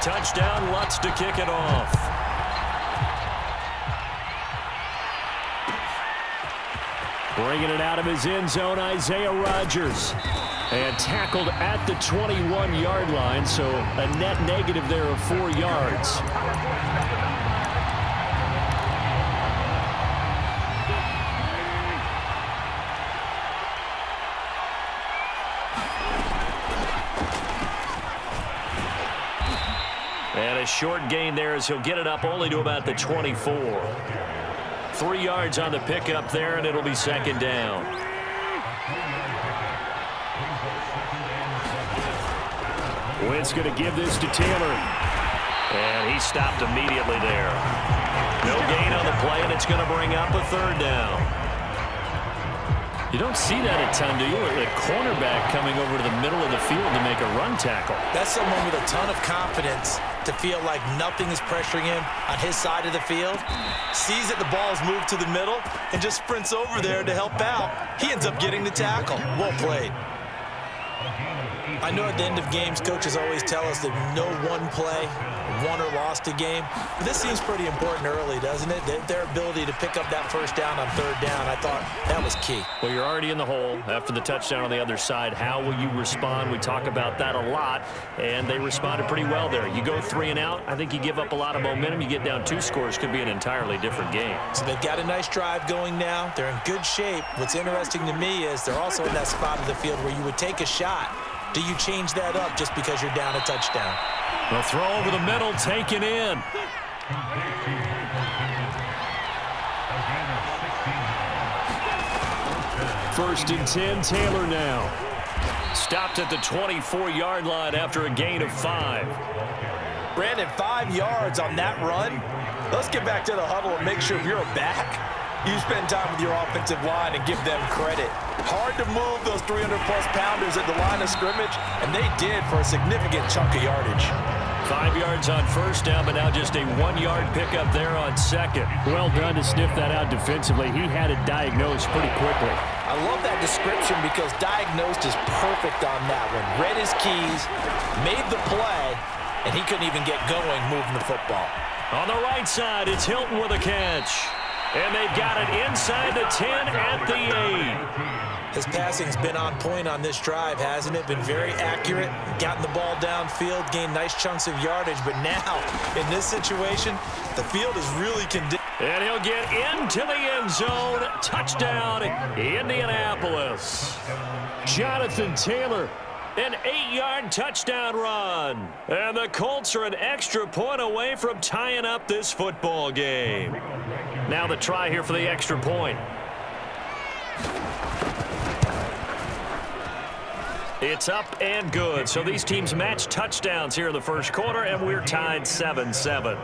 touchdown. Lutz to kick it off. Bringing it out of his end zone, Isaiah Rodgers. And tackled at the 21-yard line, so a net negative there of 4 yards. And a short gain there as he'll get it up only to about the 24. 3 yards on the pickup there, and it'll be second down. Wentz going to give this to Taylor. And he stopped immediately there. No gain on the play, and it's going to bring up a third down. You don't see that a ton, do you? A cornerback coming over to the middle of the field to make a run tackle. That's someone with a ton of confidence to feel like nothing is pressuring him on his side of the field. Sees that the ball is moved to the middle and just sprints over there to help out. He ends up getting the tackle. Well played. I know at the end of games, coaches always tell us that no one play won or lost a game. But this seems pretty important early, doesn't it? Their ability to pick up that first down on third down, I thought that was key. Well, you're already in the hole after the touchdown on the other side. How will you respond? We talk about that a lot, and they responded pretty well there. You go 3 and out, I think you give up a lot of momentum. You get down 2 scores, could be an entirely different game. So they've got a nice drive going now. They're in good shape. What's interesting to me is they're also in that spot of the field where you would take a shot. Do you change that up just because you're down a touchdown? The throw over the middle, taken in. First and 10, Taylor now. Stopped at the 24-yard line after a gain of 5. Brandon, 5 yards on that run. Let's get back to the huddle and make sure if you're a back, you spend time with your offensive line and give them credit. Hard to move those 300-plus pounders at the line of scrimmage, and they did for a significant chunk of yardage. 5 yards on first down, but now just a 1-yard pickup there on second. Well done to sniff that out defensively. He had it diagnosed pretty quickly. I love that description because diagnosed is perfect on that one. Read his keys, made the play, and he couldn't even get going moving the football. On the right side, it's Hilton with a catch. And they've got it inside the 10 at the 8. His passing's been on point on this drive, hasn't it? Been very accurate, gotten the ball downfield, gained nice chunks of yardage. But now, in this situation, the field is really condemned. And he'll get into the end zone. Touchdown, Indianapolis. Jonathan Taylor, an 8-yard touchdown run. And the Colts are an extra point away from tying up this football game. Now the try here for the extra point. It's up and good. So these teams match touchdowns here in the first quarter, and we're tied 7-7.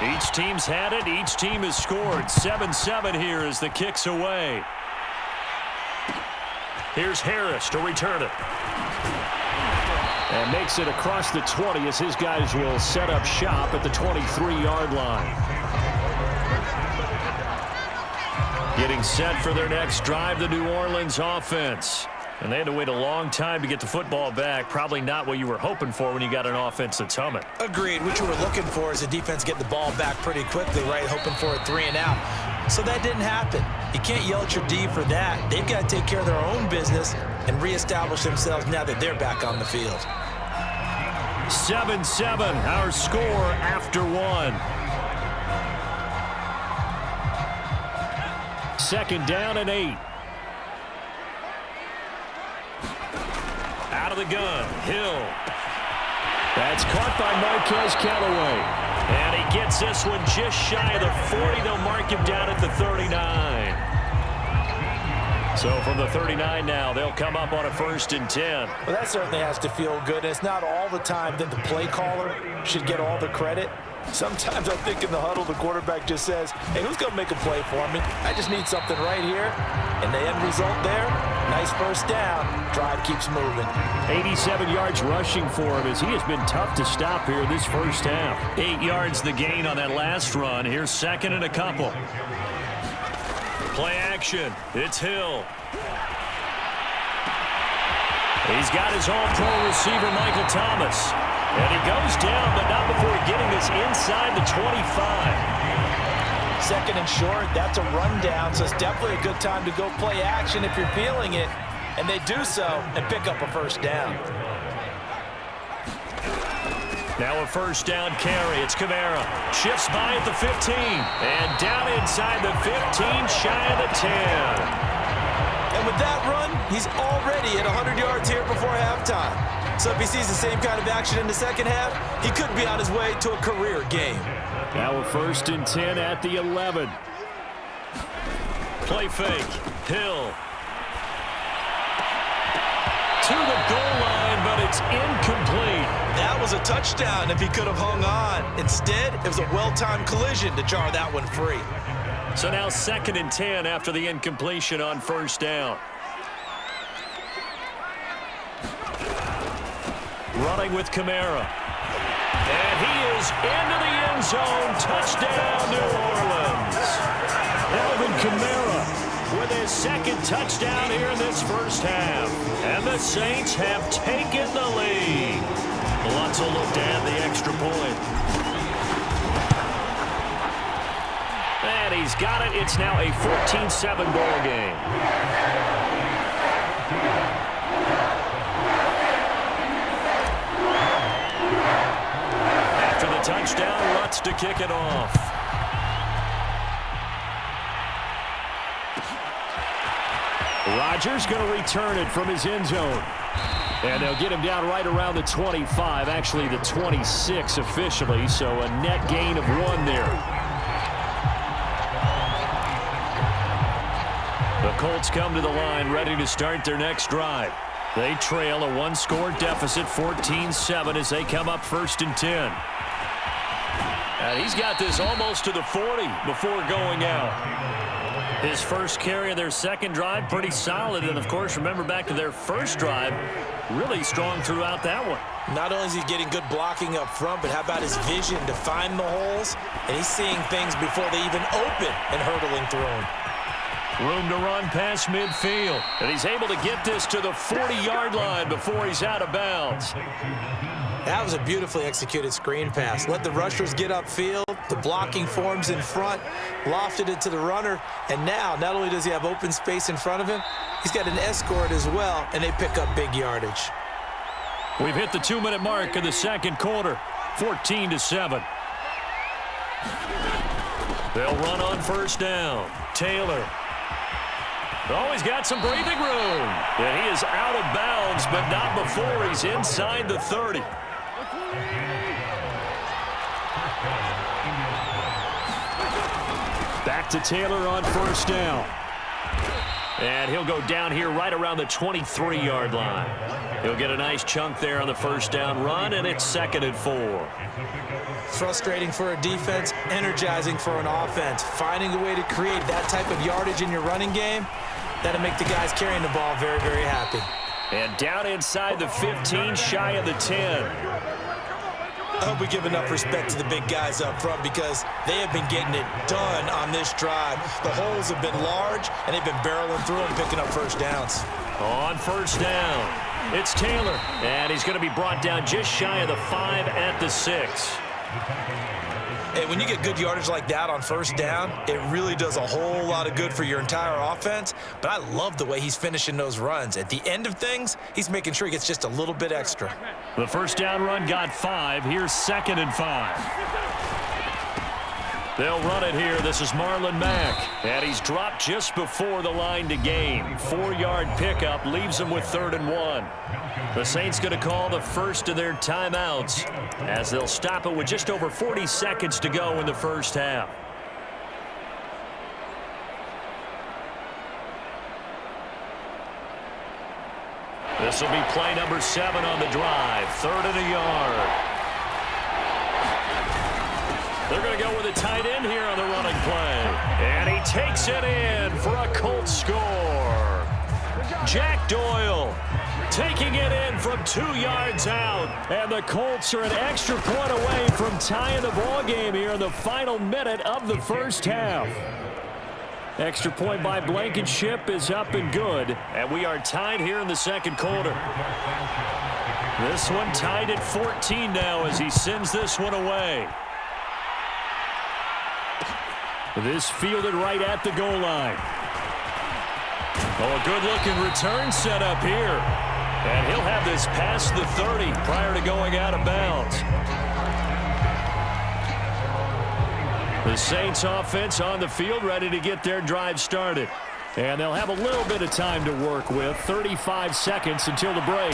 Each team's had it. Each team has scored. 7-7 here as the kick's away. Here's Harris to return it. And makes it across the 20 as his guys will set up shop at the 23-yard line. Getting set for their next drive, the New Orleans offense. And they had to wait a long time to get the football back. Probably not what you were hoping for when you got an offense that's humming. Agreed. What you were looking for is the defense get the ball back pretty quickly, right? Hoping for a 3 and out. So that didn't happen. You can't yell at your D for that. They've got to take care of their own business and reestablish themselves now that they're back on the field. 7-7, our score after 1. Second down and 8. Out of the gun, Hill. That's caught by Marquez Callaway. And he gets this one just shy of the 40. They'll mark him down at the 39. So from the 39 now, they'll come up on a 1st and 10. Well, that certainly has to feel good. It's not all the time that the play caller should get all the credit. Sometimes I think in the huddle, the quarterback just says, hey, who's going to make a play for me? I just need something right here. And the end result there, nice first down. Drive keeps moving. 87 yards rushing for him as he has been tough to stop here this first half. 8 yards the gain on that last run. Here's second and a couple. Play action. It's Hill. He's got his all-pro receiver, Michael Thomas. And he goes down, but not before getting this inside the 25. Second and short, that's a rundown, so it's definitely a good time to go play action if you're feeling it. And they do so and pick up a first down. Now a first down carry. It's Kamara. Shifts by at the 15. And down inside the 15, shy of the 10. And with that run, he's already at 100 yards here before halftime. So if he sees the same kind of action in the second half, he could be on his way to a career game. Now a first and 10 at the 11. Play fake. Hill. To the goal line, but it's incomplete. That was a touchdown if he could have hung on. Instead, it was a well-timed collision to jar that one free. So now second and 10 after the incompletion on first down. Running with Kamara. And he is into the end zone. Touchdown, New Orleans. Alvin Kamara with his second touchdown here in this first half. And the Saints have taken the lead. Lots of look to add the extra point. And he's got it. It's now a 14-7 ball game. After the touchdown, Lutz to kick it off. Rodgers going to return it from his end zone. And they'll get him down right around the 25, actually the 26 officially, so a net gain of 1 there. The Colts come to the line ready to start their next drive. They trail a one-score deficit, 14-7, as they come up first and 10. And he's got this almost to the 40 before going out. His first carry of their second drive, pretty solid. And, of course, remember back to their first drive, really strong throughout that one. Not only is he getting good blocking up front, but how about his vision to find the holes? And he's seeing things before they even open and hurtling through them. Room to run past midfield. And he's able to get this to the 40-yard line before he's out of bounds. That was a beautifully executed screen pass. Let the rushers get upfield. The blocking forms in front. Lofted it to the runner. And now, not only does he have open space in front of him, he's got an escort as well, and they pick up big yardage. We've hit the 2-minute mark of the second quarter. 14-7. They'll run on first down. Taylor. Oh, he's got some breathing room. And he is out of bounds, but not before he's inside the 30. Back to Taylor on first down. And he'll go down here right around the 23-yard line. He'll get a nice chunk there on the first down run, and it's 2nd and 4. Frustrating for a defense, energizing for an offense. Finding a way to create that type of yardage in your running game, that'll make the guys carrying the ball very, very happy. And down inside the 15, shy of the 10. I hope we give enough respect to the big guys up front because they have been getting it done on this drive. The holes have been large, and they've been barreling through them, picking up first downs. On first down, it's Taylor, and he's going to be brought down just shy of the 5 at the 6. And when you get good yardage like that on first down, it really does a whole lot of good for your entire offense. But I love the way he's finishing those runs. At the end of things, he's making sure he gets just a little bit extra. The first down run got 5. Here's 2nd and 5. They'll run it here. This is Marlon Mack. And he's dropped just before the line to gain. 4-yard pickup leaves him with 3rd and 1. The Saints going to call the first of their timeouts as they'll stop it with just over 40 seconds to go in the first half. This will be play number 7 on the drive. 3rd and a yard. They're going to go with a tight end here on the running play. And he takes it in for a Colts score. Jack Doyle taking it in from 2 yards out. And the Colts are an extra point away from tying the ball game here in the final minute of the first half. Extra point by Blankenship is up and good. And we are tied here in the second quarter. This one tied at 14 now as he sends this one away. This fielded right at the goal line. Oh, a good-looking return set up here. And he'll have this past the 30 prior to going out of bounds. The Saints offense on the field ready to get their drive started. And they'll have a little bit of time to work with. 35 seconds until the break.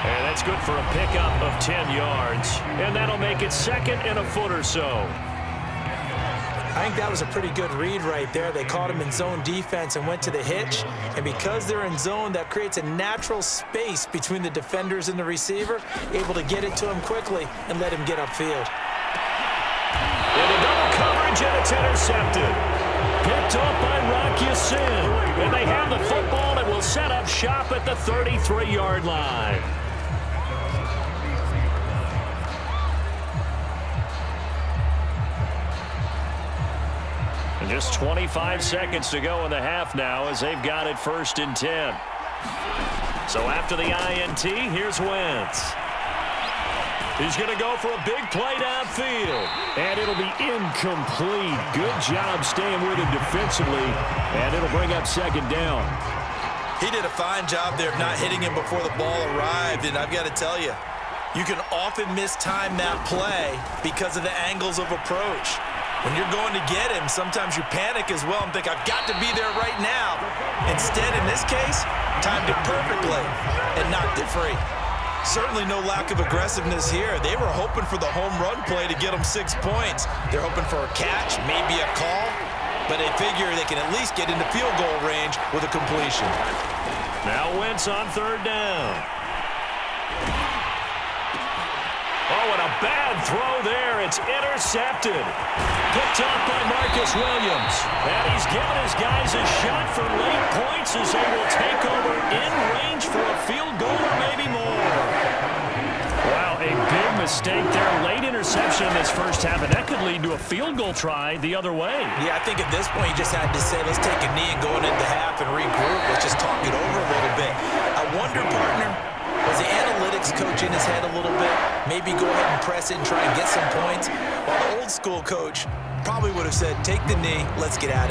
And that's good for a pickup of 10 yards. And that'll make it second and a foot or so. I think that was a pretty good read right there. They caught him in zone defense and went to the hitch. And because they're in zone, that creates a natural space between the defenders and the receiver, able to get it to him quickly and let him get upfield. Into double coverage, and it's intercepted. Picked off by Rock Ya-Sin. And they have the football and will set up shop at the 33-yard line. And just 25 seconds to go in the half now as they've got it 1st and 10. So after the INT, here's Wentz. He's going to go for a big play downfield. And it'll be incomplete. Good job staying with him defensively. And it'll bring up 2nd down. He did a fine job there of not hitting him before the ball arrived. And I've got to tell you, you can often mistime that play because of the angles of approach. When you're going to get him, sometimes you panic as well and think, I've got to be there right now. Instead, in this case, timed it perfectly and knocked it free. Certainly no lack of aggressiveness here. They were hoping for the home run play to get them 6 points. They're hoping for a catch, maybe a call, but they figure they can at least get into field goal range with a completion. Now Wentz on 3rd down. Oh, and a bad throw there. It's intercepted. Picked off by Marcus Williams. And he's given his guys a shot for late points as they will take over in range for a field goal or maybe more. Wow, a big mistake there. Late interception in this first half, and that could lead to a field goal try the other way. Yeah, I think at this point you just had to say, let's take a knee and go into the half and regroup. Let's just talk it over a little bit. I wonder, partner, was the analytics coach in his head a little bit? Maybe go ahead and press it and try and get some points? While the old school coach probably would have said, take the knee, let's get out of here.